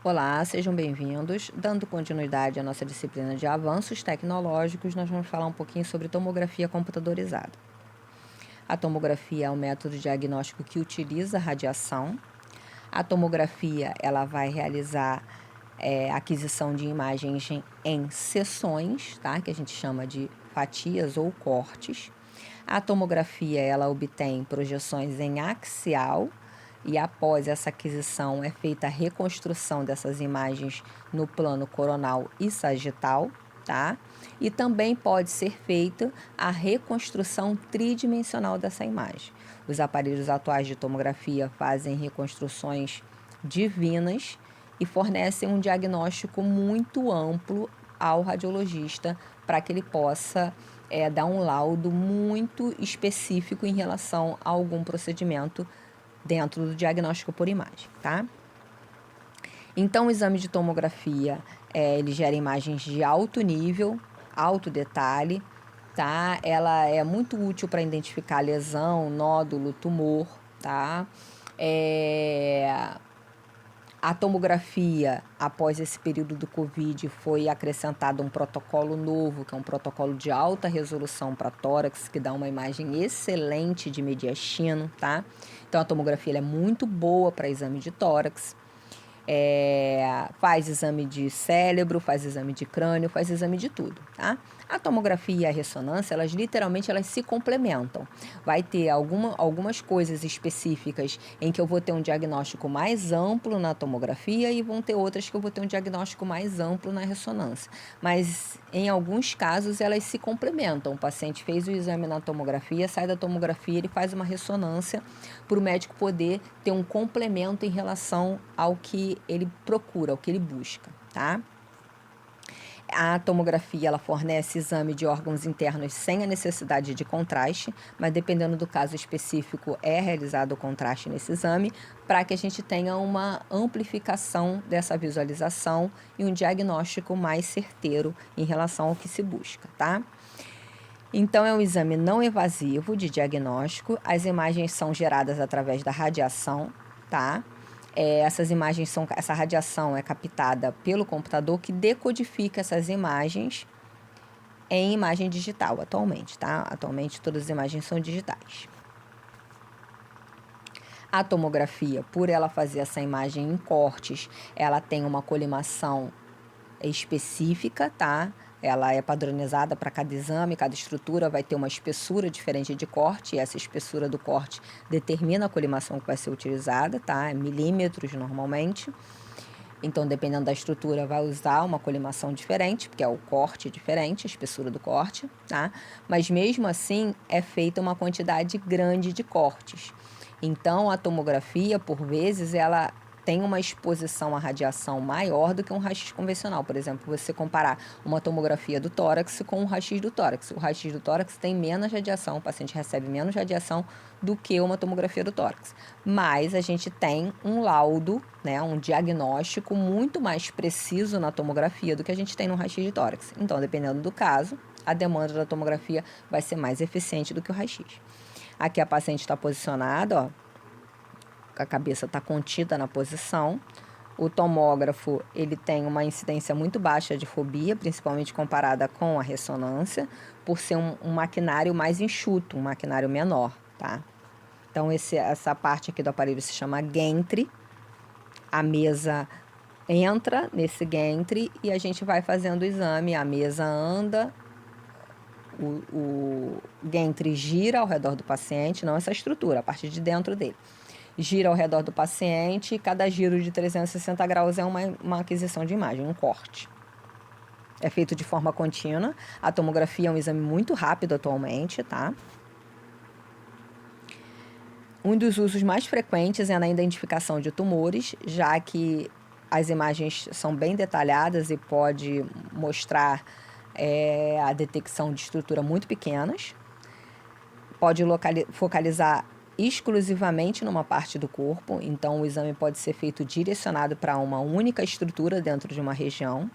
Olá, sejam bem-vindos. Dando continuidade à nossa disciplina de avanços tecnológicos, nós vamos falar um pouquinho sobre tomografia computadorizada. A tomografia é um método diagnóstico que utiliza radiação. A tomografia ela vai realizar aquisição de imagens em seções, tá? Que a gente chama de fatias ou cortes. A tomografia ela obtém projeções em axial e após essa aquisição é feita a reconstrução dessas imagens no plano coronal e sagital, tá? E também pode ser feita a reconstrução tridimensional dessa imagem. Os aparelhos atuais de tomografia fazem reconstruções divinas e fornecem um diagnóstico muito amplo ao radiologista para que ele possa dar um laudo muito específico em relação a algum procedimento dentro do diagnóstico por imagem, tá? Então, o exame de tomografia, ele gera imagens de alto nível, alto detalhe, tá? Ela é muito útil para identificar lesão, nódulo, tumor, tá? A tomografia, após esse período do Covid, foi acrescentado um protocolo novo, que é um protocolo de alta resolução para tórax, que dá uma imagem excelente de mediastino, tá? Então, a tomografia ela é muito boa para exame de tórax. Faz exame de cérebro, faz exame de crânio, faz exame de tudo, tá? A tomografia e a ressonância, elas literalmente elas se complementam. Vai ter algumas coisas específicas em que eu vou ter um diagnóstico mais amplo na tomografia e vão ter outras que eu vou ter um diagnóstico mais amplo na ressonância. Mas em alguns casos elas se complementam. O paciente fez o exame na tomografia, sai da tomografia, ele faz uma ressonância para o médico poder ter um complemento em relação ao que ele procura, ao que ele busca, tá? A tomografia ela fornece exame de órgãos internos sem a necessidade de contraste, mas dependendo do caso específico é realizado o contraste nesse exame para que a gente tenha uma amplificação dessa visualização e um diagnóstico mais certeiro em relação ao que se busca, tá? Então, é um exame não invasivo de diagnóstico. As imagens são geradas através da radiação, tá? Essa radiação é captada pelo computador que decodifica essas imagens em imagem digital atualmente, tá? Atualmente todas as imagens são digitais. A tomografia, por ela fazer essa imagem em cortes, ela tem uma colimação específica, tá? Ela é padronizada para cada exame, cada estrutura vai ter uma espessura diferente de corte, e essa espessura do corte determina a colimação que vai ser utilizada, tá? É milímetros normalmente. Então, dependendo da estrutura, vai usar uma colimação diferente, porque é o corte diferente, a espessura do corte, tá? Mas mesmo assim, é feita uma quantidade grande de cortes. Então, a tomografia, por vezes, ela tem uma exposição à radiação maior do que um raio-x convencional. Por exemplo, você comparar uma tomografia do tórax com um raio-x do tórax. O raio-x do tórax tem menos radiação, o paciente recebe menos radiação do que uma tomografia do tórax. Mas a gente tem um laudo, né, um diagnóstico muito mais preciso na tomografia do que a gente tem no raio-x de tórax. Então, dependendo do caso, a demanda da tomografia vai ser mais eficiente do que o raio-x. Aqui a paciente está posicionada, ó, a cabeça está contida na posição. O tomógrafo ele tem uma incidência muito baixa de fobia, principalmente comparada com a ressonância, por ser um maquinário mais enxuto, um maquinário menor, tá? Então, essa parte aqui do aparelho se chama gantry. A mesa entra nesse gantry e a gente vai fazendo o exame. A mesa anda, o gantry gira ao redor do paciente, não essa estrutura, a parte de dentro dele. Gira ao redor do paciente e cada giro de 360 graus é uma aquisição de imagem, um corte. É feito de forma contínua. A tomografia é um exame muito rápido atualmente, tá? Um dos usos mais frequentes é na identificação de tumores, já que as imagens são bem detalhadas e pode mostrar a detecção de estrutura muito pequenas. Pode focalizar exclusivamente numa parte do corpo, então o exame pode ser feito direcionado para uma única estrutura dentro de uma região.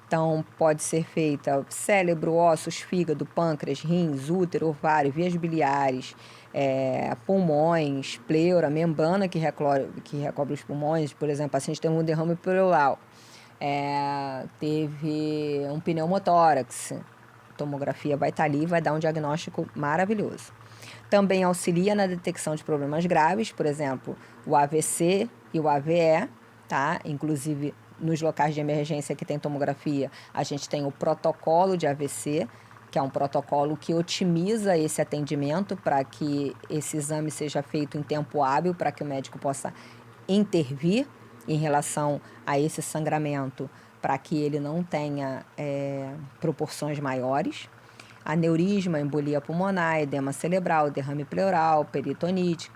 Então, pode ser feita cérebro, ossos, fígado, pâncreas, rins, útero, ovário, vias biliares, pulmões, pleura, membrana que recobre os pulmões. Por exemplo, o paciente teve um derrame pleural, teve um pneumotórax. A tomografia vai estar ali e vai dar um diagnóstico maravilhoso. Também auxilia na detecção de problemas graves, por exemplo, o AVC e o AVE, tá? Inclusive, nos locais de emergência que tem tomografia, a gente tem o protocolo de AVC, que é um protocolo que otimiza esse atendimento para que esse exame seja feito em tempo hábil, para que o médico possa intervir em relação a esse sangramento, para que ele não tenha proporções maiores. Aneurisma, embolia pulmonar, edema cerebral, derrame pleural, peritonite,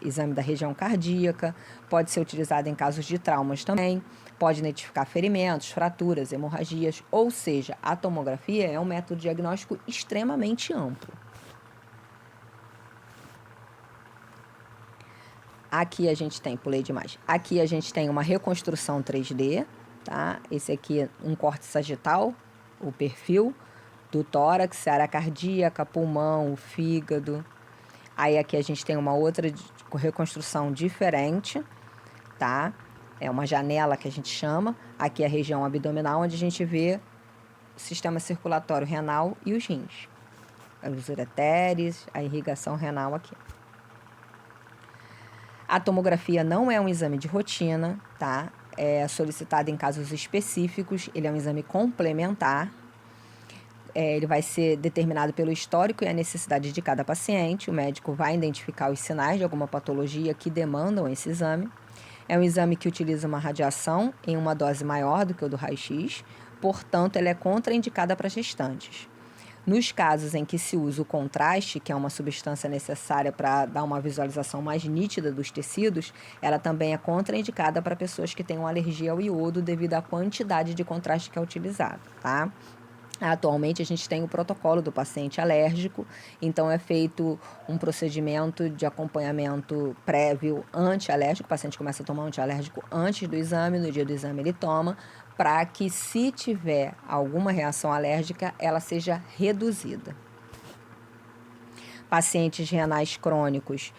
exame da região cardíaca, pode ser utilizado em casos de traumas também, pode identificar ferimentos, fraturas, hemorragias, ou seja, a tomografia é um método diagnóstico extremamente amplo. Aqui a gente tem, pulei demais, aqui a gente tem uma reconstrução 3D, tá? Esse aqui é um corte sagital, o perfil do tórax, área cardíaca, pulmão, fígado. Aí aqui a gente tem uma outra reconstrução diferente, tá? É uma janela que a gente chama. Aqui é a região abdominal, onde a gente vê o sistema circulatório renal e os rins. Os ureteres, a irrigação renal aqui. A tomografia não é um exame de rotina, tá? É solicitado em casos específicos, ele é um exame complementar. Ele vai ser determinado pelo histórico e a necessidade de cada paciente. O médico vai identificar os sinais de alguma patologia que demandam esse exame. É um exame que utiliza uma radiação em uma dose maior do que o do raio-x, portanto, ela é contraindicada para gestantes. Nos casos em que se usa o contraste, que é uma substância necessária para dar uma visualização mais nítida dos tecidos, ela também é contraindicada para pessoas que tenham alergia ao iodo devido à quantidade de contraste que é utilizado, tá? Atualmente, a gente tem o protocolo do paciente alérgico, então é feito um procedimento de acompanhamento prévio antialérgico. O paciente começa a tomar antialérgico antes do exame, no dia do exame ele toma, para que, se tiver alguma reação alérgica, ela seja reduzida. Pacientes renais crônicos,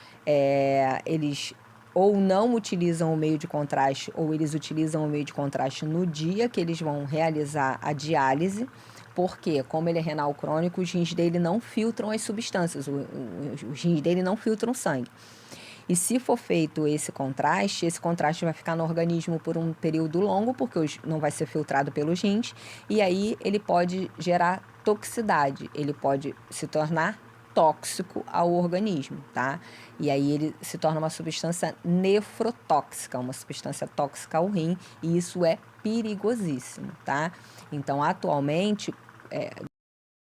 eles ou não utilizam o meio de contraste, ou eles utilizam o meio de contraste no dia que eles vão realizar a diálise, porque, como ele é renal crônico, os rins dele não filtram as substâncias, os rins dele não filtram sangue. E se for feito esse contraste vai ficar no organismo por um período longo, porque não vai ser filtrado pelos rins, e aí ele pode gerar toxicidade, ele pode se tornar tóxico ao organismo, tá? E aí ele se torna uma substância nefrotóxica, uma substância tóxica ao rim, e isso é perigosíssimo, tá? Então, atualmente,